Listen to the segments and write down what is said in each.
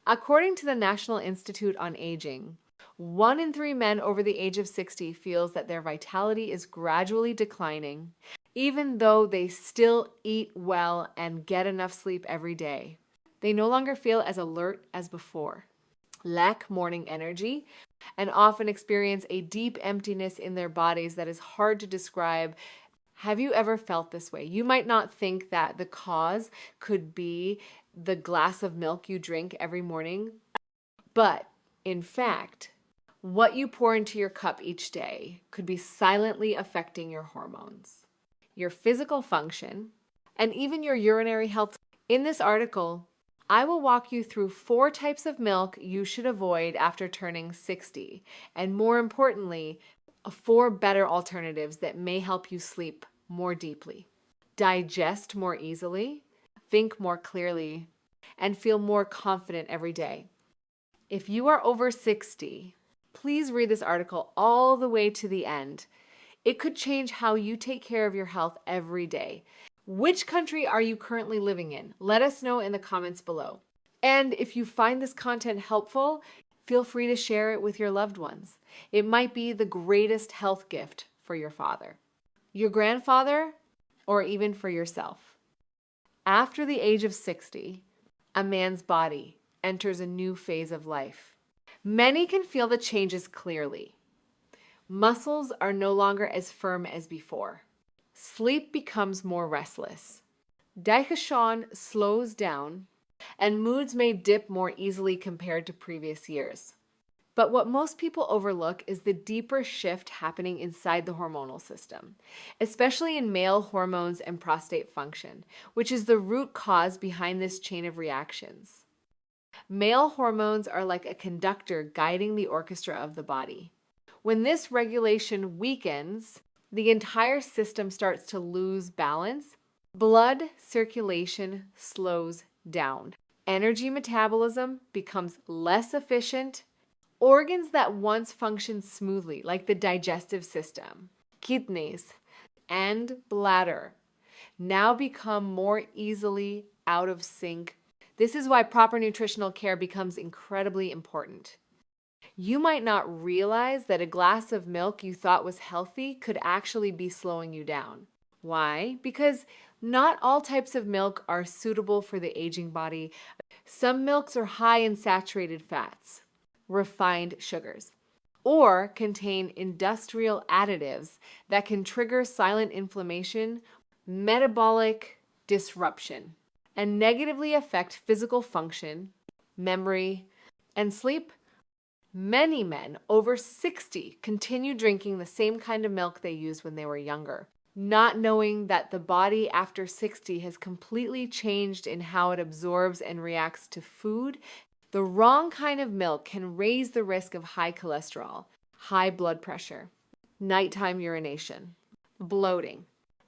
According to the National Institute on Aging, 1 in 3 men over the age of 60 feels that their vitality is gradually declining, even though they still eat well and get enough sleep every day. They no longer feel as alert as before, lack morning energy, and often experience a deep emptiness in their bodies that is hard to describe. Have you ever felt this way? You might not think that the cause could be the glass of milk you drink every morning, but in fact, what you pour into your cup each day could be silently affecting your hormones, your physical function, and even your urinary health. In this article, I will walk you through 4 types of milk you should avoid after turning 60, and more importantly, 4 better alternatives that may help you sleep more deeply, digest more easily, think more clearly, and feel more confident every day. If you are over 60, please read this article all the way to the end. It could change how you take care of your health every day. Which country are you currently living in? Let us know in the comments below. And if you find this content helpful, feel free to share it with your loved ones. It might be the greatest health gift for your father, your grandfather, or even for yourself. After the age of 60, a man's body enters a new phase of life. Many can feel the changes clearly. Muscles are no longer as firm as before. Sleep becomes more restless. Digestion slows down, and moods may dip more easily compared to previous years. But what most people overlook is the deeper shift happening inside the hormonal system, especially in male hormones and prostate function, which is the root cause behind this chain of reactions. Male hormones are like a conductor guiding the orchestra of the body. When this regulation weakens, the entire system starts to lose balance. Blood circulation slows down. Energy metabolism becomes less efficient. Organs that once functioned smoothly, like the digestive system, kidneys, and bladder, now become more easily out of sync. This is why proper nutritional care becomes incredibly important. You might not realize that a glass of milk you thought was healthy could actually be slowing you down. Why? Because not all types of milk are suitable for the aging body. Some milks are high in saturated fats, refined sugars, or contain industrial additives that can trigger silent inflammation, metabolic disruption, and negatively affect physical function, memory, and sleep. Many men over 60 continue drinking the same kind of milk they used when they were younger, not knowing that the body after 60 has completely changed in how it absorbs and reacts to food. The wrong kind of milk can raise the risk of high cholesterol, high blood pressure, nighttime urination, bloating,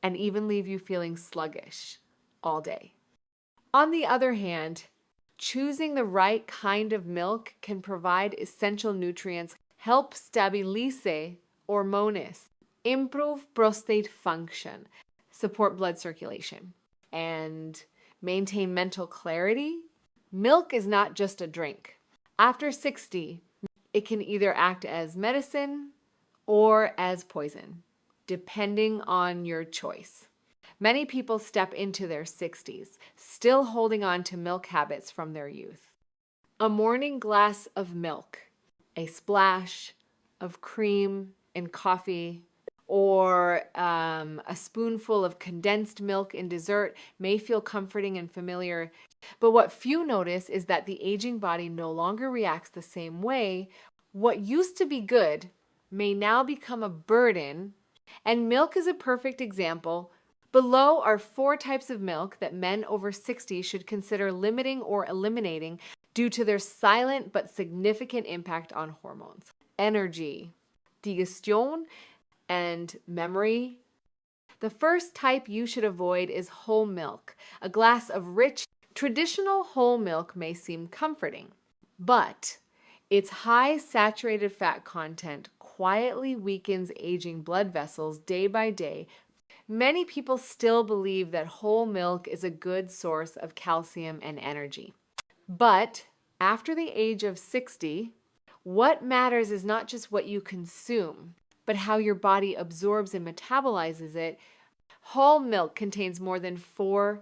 and even leave you feeling sluggish all day. On the other hand, choosing the right kind of milk can provide essential nutrients, help stabilize hormones, improve prostate function, support blood circulation, and maintain mental clarity. Milk is not just a drink. After 60, it can either act as medicine or as poison, depending on your choice. Many people step into their 60s, still holding on to milk habits from their youth. A morning glass of milk, a splash of cream in coffee, or a spoonful of condensed milk in dessert may feel comforting and familiar. But what few notice is that the aging body no longer reacts the same way. What used to be good may now become a burden, and milk is a perfect example. Below are 4 types of milk that men over 60 should consider limiting or eliminating due to their silent but significant impact on hormones, energy, digestion, and memory. The first type you should avoid is whole milk. A glass of rich, traditional whole milk may seem comforting, but its high saturated fat content quietly weakens aging blood vessels day by day. Many people still believe that whole milk is a good source of calcium and energy. But After the age of 60, what matters is not just what you consume, but how your body absorbs and metabolizes it. Whole milk contains more than 5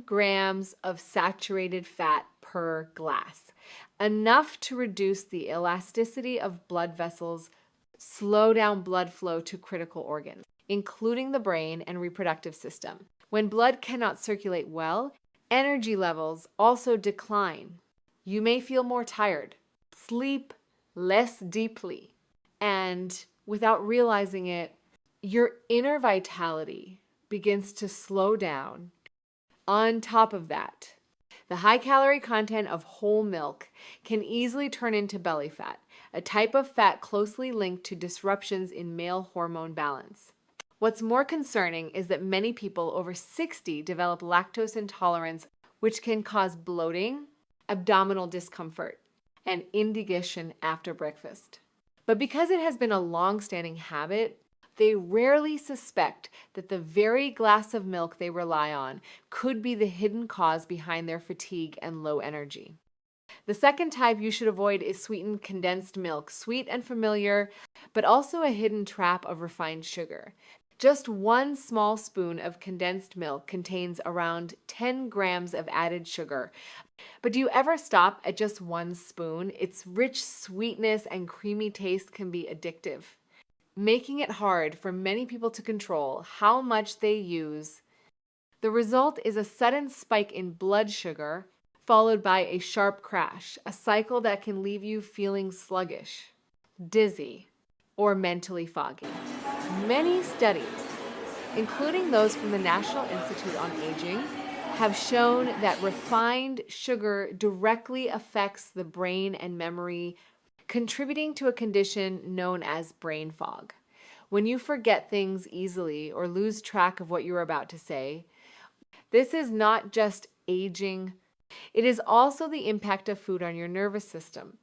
grams of saturated fat per glass, enough to reduce the elasticity of blood vessels, slow down blood flow to critical organs, including the brain and reproductive system. When blood cannot circulate well, energy levels also decline. You may feel more tired, sleep less deeply, and without realizing it, your inner vitality begins to slow down. On top of that, the high-calorie content of whole milk can easily turn into belly fat, a type of fat closely linked to disruptions in male hormone balance. What's more concerning is that many people over 60 develop lactose intolerance, which can cause bloating, abdominal discomfort, and indigestion after breakfast. But because it has been a long-standing habit, they rarely suspect that the very glass of milk they rely on could be the hidden cause behind their fatigue and low energy. The second type you should avoid is sweetened condensed milk, sweet and familiar, but also a hidden trap of refined sugar. Just 1 small spoon of condensed milk contains around 10 grams of added sugar. But do you ever stop at just 1 spoon? Its rich sweetness and creamy taste can be addictive, making it hard for many people to control how much they use. The result is a sudden spike in blood sugar, followed by a sharp crash, a cycle that can leave you feeling sluggish, dizzy, or mentally foggy. Many studies, including those from the National Institute on Aging, have shown that refined sugar directly affects the brain and memory, contributing to a condition known as brain fog. When you forget things easily or lose track of what you're about to say, this is not just aging, it is also the impact of food on your nervous system.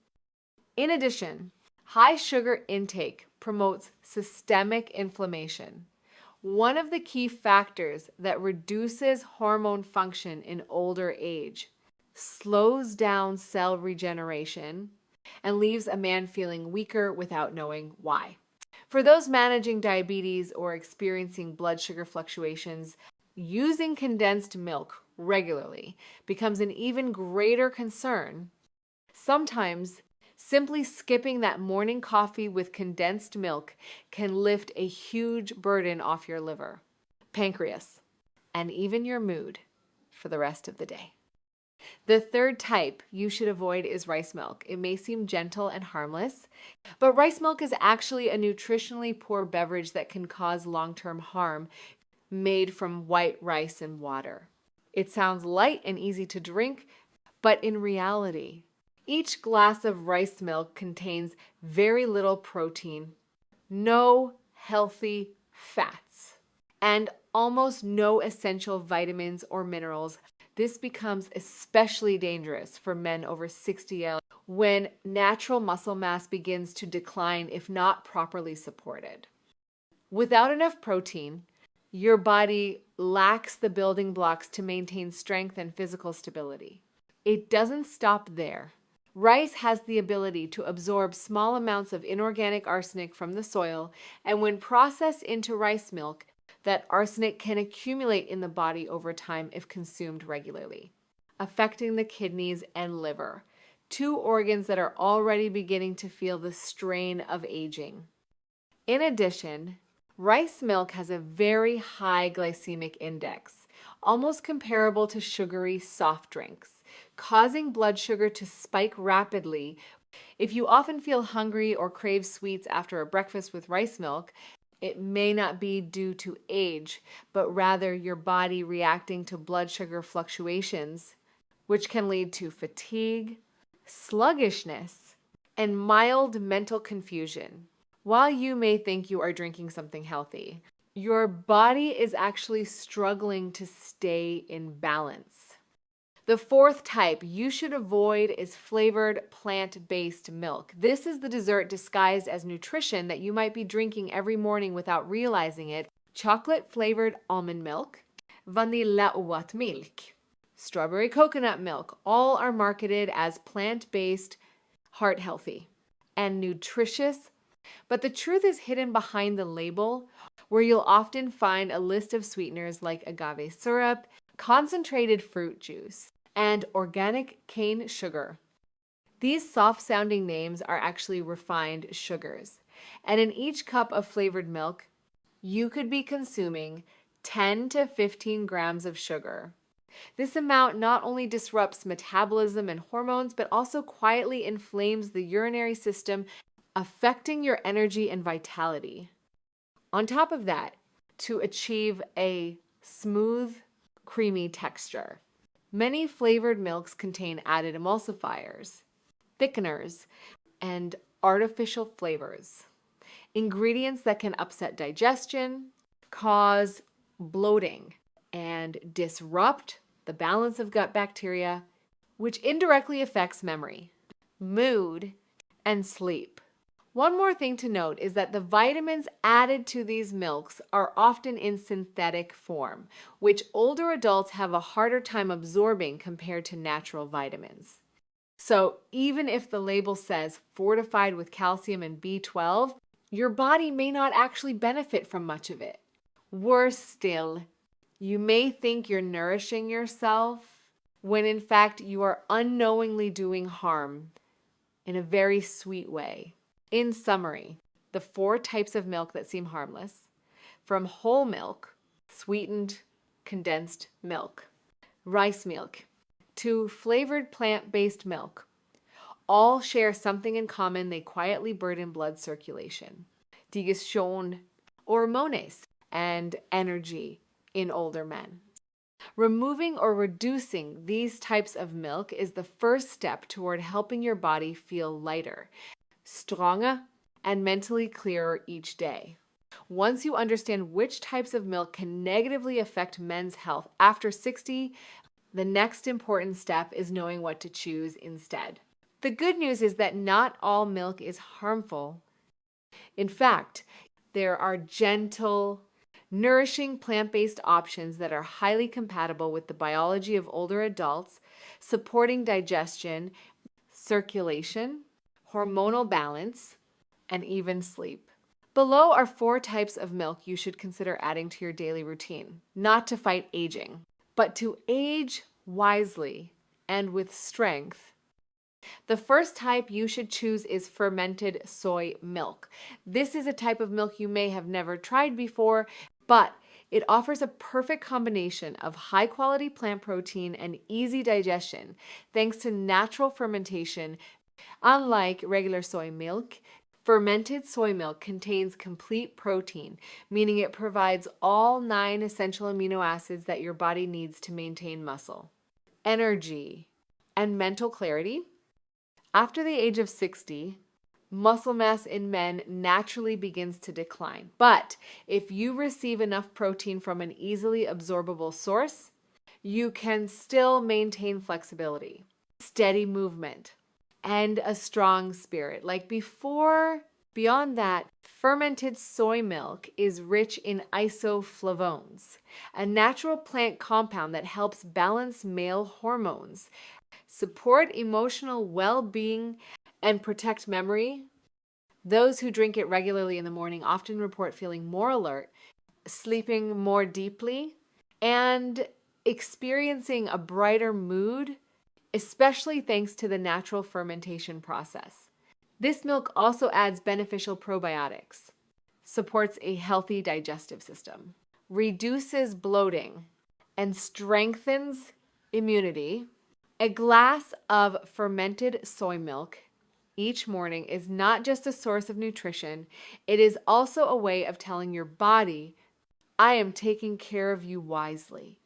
In addition, high sugar intake promotes systemic inflammation, one of the key factors that reduces hormone function in older age, slows down cell regeneration, and leaves a man feeling weaker without knowing why. For those managing diabetes or experiencing blood sugar fluctuations, using condensed milk regularly becomes an even greater concern. Sometimes, simply skipping that morning coffee with condensed milk can lift a huge burden off your liver, pancreas, and even your mood for the rest of the day. The third type you should avoid is rice milk. It may seem gentle and harmless, but rice milk is actually a nutritionally poor beverage that can cause long-term harm, made from white rice and water. It sounds light and easy to drink, but in reality, each glass of rice milk contains very little protein, no healthy fats, and almost no essential vitamins or minerals. This becomes especially dangerous for men over 60 when natural muscle mass begins to decline if not properly supported. Without enough protein, your body lacks the building blocks to maintain strength and physical stability. It doesn't stop there. Rice has the ability to absorb small amounts of inorganic arsenic from the soil, and when processed into rice milk, that arsenic can accumulate in the body over time if consumed regularly, affecting the kidneys and liver, 2 organs that are already beginning to feel the strain of aging. In addition, rice milk has a very high glycemic index, almost comparable to sugary soft drinks, causing blood sugar to spike rapidly. If you often feel hungry or crave sweets after a breakfast with rice milk, it may not be due to age, but rather your body reacting to blood sugar fluctuations, which can lead to fatigue, sluggishness, and mild mental confusion. While you may think you are drinking something healthy, your body is actually struggling to stay in balance. The fourth type you should avoid is flavored plant-based milk. This is the dessert disguised as nutrition that you might be drinking every morning without realizing it. Chocolate-flavored almond milk, vanilla oat milk, strawberry coconut milk, all are marketed as plant-based, heart healthy, and nutritious. But the truth is hidden behind the label, where you'll often find a list of sweeteners like agave syrup, concentrated fruit juice, and organic cane sugar. These soft-sounding names are actually refined sugars, and in each cup of flavored milk, you could be consuming 10 to 15 grams of sugar. This amount not only disrupts metabolism and hormones, but also quietly inflames the urinary system, affecting your energy and vitality. On top of that, to achieve a smooth, creamy texture, many flavored milks contain added emulsifiers, thickeners, and artificial flavors, ingredients that can upset digestion, cause bloating, and disrupt the balance of gut bacteria, which indirectly affects memory, mood, and sleep. One more thing to note is that the vitamins added to these milks are often in synthetic form, which older adults have a harder time absorbing compared to natural vitamins. So even if the label says fortified with calcium and B12, your body may not actually benefit from much of it. Worse still, you may think you're nourishing yourself when in fact you are unknowingly doing harm in a very sweet way. In summary, the 4 types of milk that seem harmless, from whole milk, sweetened condensed milk, rice milk, to flavored plant-based milk, all share something in common: they quietly burden blood circulation, digestion, hormones, and energy in older men. Removing or reducing these types of milk is the first step toward helping your body feel lighter, stronger, and mentally clearer each day. Once you understand which types of milk can negatively affect men's health after 60, the next important step is knowing what to choose instead. The good news is that not all milk is harmful. In fact, there are gentle, nourishing plant-based options that are highly compatible with the biology of older adults, supporting digestion, circulation, hormonal balance, and even sleep. Below are 4 types of milk you should consider adding to your daily routine, not to fight aging, but to age wisely and with strength. The first type you should choose is fermented soy milk. This is a type of milk you may have never tried before, but it offers a perfect combination of high-quality plant protein and easy digestion thanks to natural fermentation. Unlike regular soy milk, fermented soy milk contains complete protein, meaning it provides all 9 essential amino acids that your body needs to maintain muscle, energy, and mental clarity. After the age of 60, muscle mass in men naturally begins to decline. But if you receive enough protein from an easily absorbable source, you can still maintain flexibility, steady movement, and a strong spirit. Like before, beyond that, fermented soy milk is rich in isoflavones, a natural plant compound that helps balance male hormones, support emotional well-being, and protect memory. Those who drink it regularly in the morning often report feeling more alert, sleeping more deeply, and experiencing a brighter mood, especially thanks to the natural fermentation process. This milk also adds beneficial probiotics, supports a healthy digestive system, reduces bloating, and strengthens immunity. A glass of fermented soy milk each morning is not just a source of nutrition, it is also a way of telling your body, I am taking care of you wisely.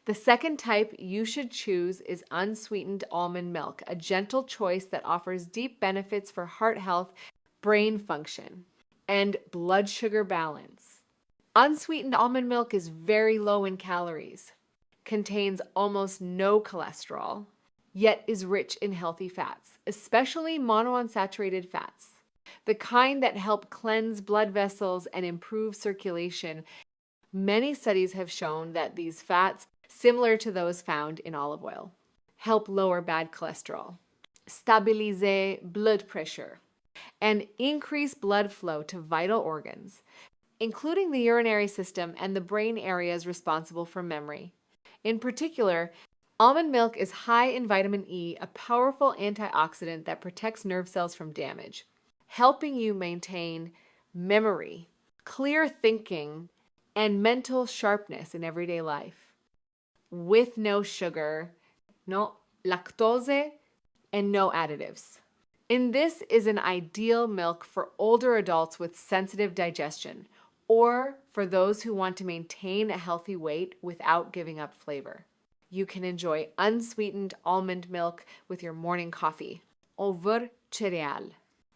The second type you should choose is unsweetened almond milk, a gentle choice that offers deep benefits for heart health, brain function, and blood sugar balance. Unsweetened almond milk is very low in calories, contains almost no cholesterol, yet is rich in healthy fats, especially monounsaturated fats, the kind that help cleanse blood vessels and improve circulation. Many studies have shown that these fats similar to those found in olive oil. Help lower bad cholesterol, stabilize blood pressure, and increase blood flow to vital organs, including the urinary system and the brain areas responsible for memory. In particular, almond milk is high in vitamin E, a powerful antioxidant that protects nerve cells from damage, helping you maintain memory, clear thinking, and mental sharpness in everyday life. With no sugar, no lactose, and no additives. And this is an ideal milk for older adults with sensitive digestion, or for those who want to maintain a healthy weight without giving up flavor. You can enjoy unsweetened almond milk with your morning coffee, over cereal,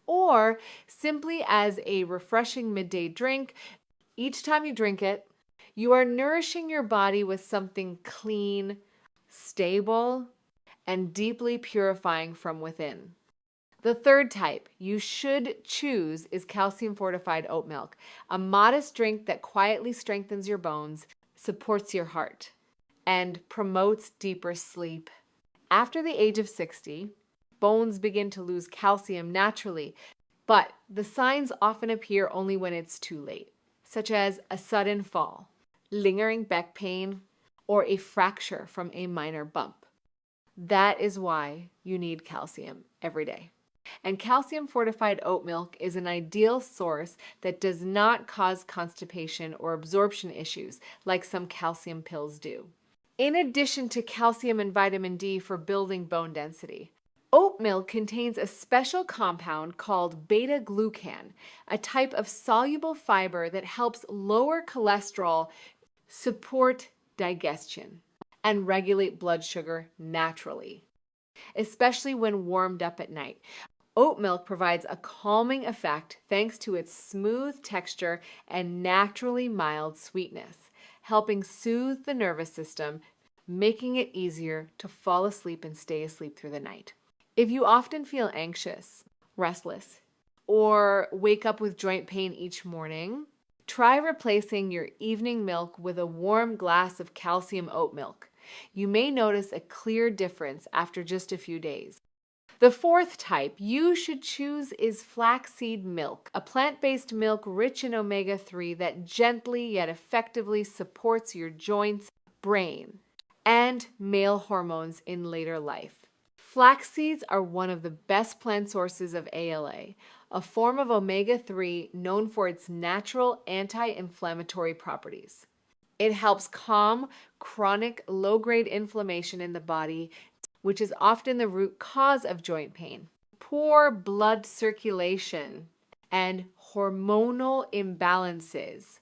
or simply as a refreshing midday drink. Each time you drink it, you are nourishing your body with something clean, stable, and deeply purifying from within. The third type you should choose is calcium fortified oat milk, a modest drink that quietly strengthens your bones, supports your heart, and promotes deeper sleep. After the age of 60, bones begin to lose calcium naturally, but the signs often appear only when it's too late, such as a sudden fall, lingering back pain, or a fracture from a minor bump. That is why you need calcium every day. And calcium fortified oat milk is an ideal source that does not cause constipation or absorption issues like some calcium pills do. In addition to calcium and vitamin D for building bone density, oat milk contains a special compound called beta-glucan, a type of soluble fiber that helps lower cholesterol, support digestion, and regulate blood sugar naturally, especially when warmed up at night. Oat milk provides a calming effect thanks to its smooth texture and naturally mild sweetness, helping soothe the nervous system, making it easier to fall asleep and stay asleep through the night. If you often feel anxious, restless, or wake up with joint pain each morning, try replacing your evening milk with a warm glass of calcium oat milk. You may notice a clear difference after just a few days. The fourth type you should choose is flaxseed milk, a plant-based milk rich in omega-3 that gently yet effectively supports your joints, brain, and male hormones in later life. Flax seeds are one of the best plant sources of ALA, a form of omega-3 known for its natural anti-inflammatory properties. It helps calm chronic low-grade inflammation in the body, which is often the root cause of joint pain, poor blood circulation, and hormonal imbalances.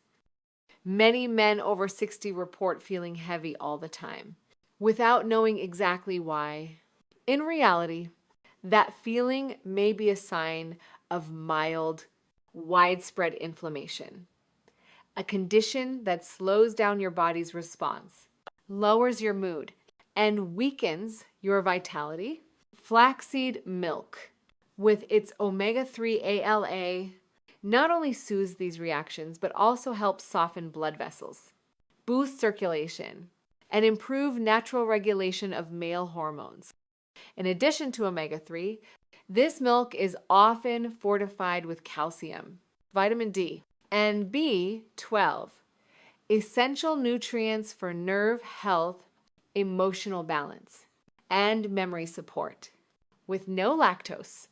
Many men over 60 report feeling heavy all the time, without knowing exactly why. In reality, that feeling may be a sign of mild, widespread inflammation, a condition that slows down your body's response, lowers your mood, and weakens your vitality. Flaxseed milk, with its omega-3 ALA, not only soothes these reactions, but also helps soften blood vessels, boost circulation, and improve natural regulation of male hormones. In addition to omega-3, this milk is often fortified with calcium, vitamin D, and B12, essential nutrients for nerve health, emotional balance, and memory support. With no lactose,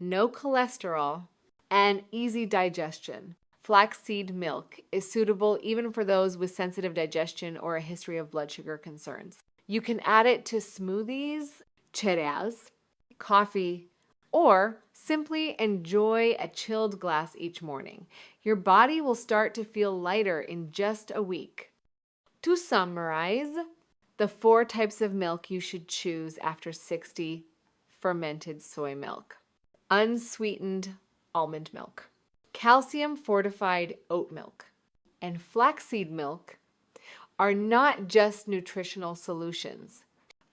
no cholesterol, and easy digestion, flaxseed milk is suitable even for those with sensitive digestion or a history of blood sugar concerns. You can add it to smoothies, cereals, coffee, or simply enjoy a chilled glass each morning. Your body will start to feel lighter in just a week. To summarize, the 4 types of milk you should choose after 60: fermented soy milk, unsweetened almond milk, calcium fortified oat milk, and flaxseed milk are not just nutritional solutions,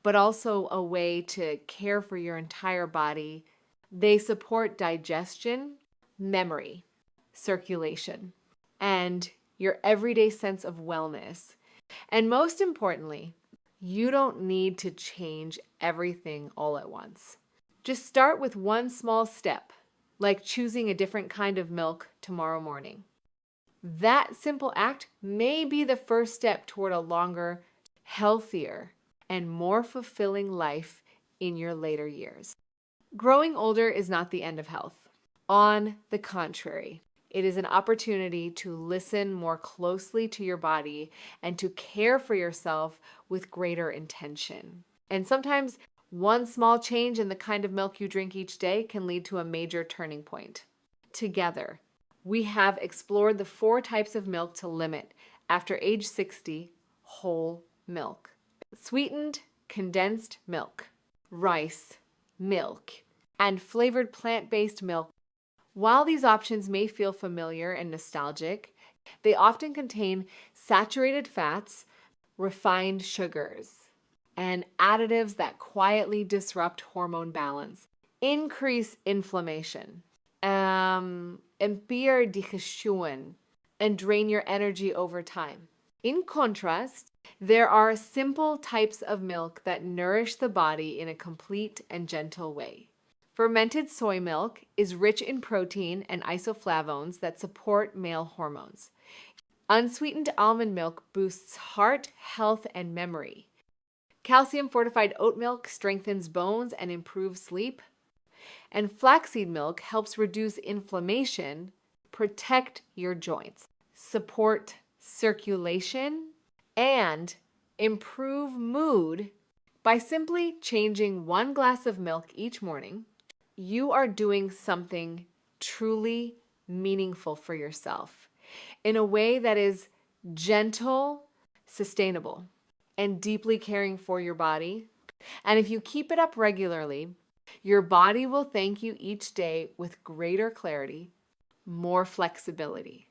but also a way to care for your entire body. They support digestion, memory, circulation, and your everyday sense of wellness. And most importantly, You don't need to change everything all at once. Just start with one small step, like choosing a different kind of milk tomorrow morning. That simple act may be the first step toward a longer, healthier, and more fulfilling life in your later years. Growing older is not the end of health. On the contrary, it is an opportunity to listen more closely to your body and to care for yourself with greater intention. And sometimes one small change in the kind of milk you drink each day can lead to a major turning point. Together, we have explored the 4 types of milk to limit after age 60 whole milk: sweetened, condensed milk, rice, milk, and flavored plant-based milk. While these options may feel familiar and nostalgic, they often contain saturated fats, refined sugars, and additives that quietly disrupt hormone balance, increase inflammation, impair digestion, and drain your energy over time. In contrast, there are simple types of milk that nourish the body in a complete and gentle way. Fermented soy milk is rich in protein and isoflavones that support male hormones. Unsweetened almond milk boosts heart health and memory. Calcium-fortified oat milk strengthens bones and improves sleep. And flaxseed milk helps reduce inflammation, protect your joints, support circulation, and improve mood. By simply changing 1 glass of milk each morning, you are doing something truly meaningful for yourself in a way that is gentle, sustainable, and deeply caring for your body. And if you keep it up regularly, your body will thank you each day with greater clarity, more flexibility,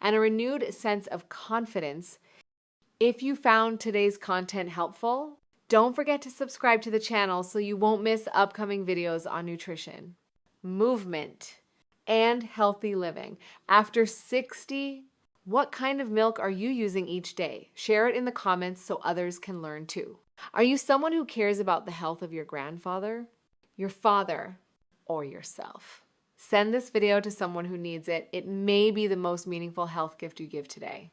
and a renewed sense of confidence. If you found today's content helpful, don't forget to subscribe to the channel so you won't miss upcoming videos on nutrition, movement, and healthy living. After 60, what kind of milk are you using each day? Share it in the comments so others can learn too. Are you someone who cares about the health of your grandfather, your father, or yourself? Send this video to someone who needs it. It may be the most meaningful health gift you give today.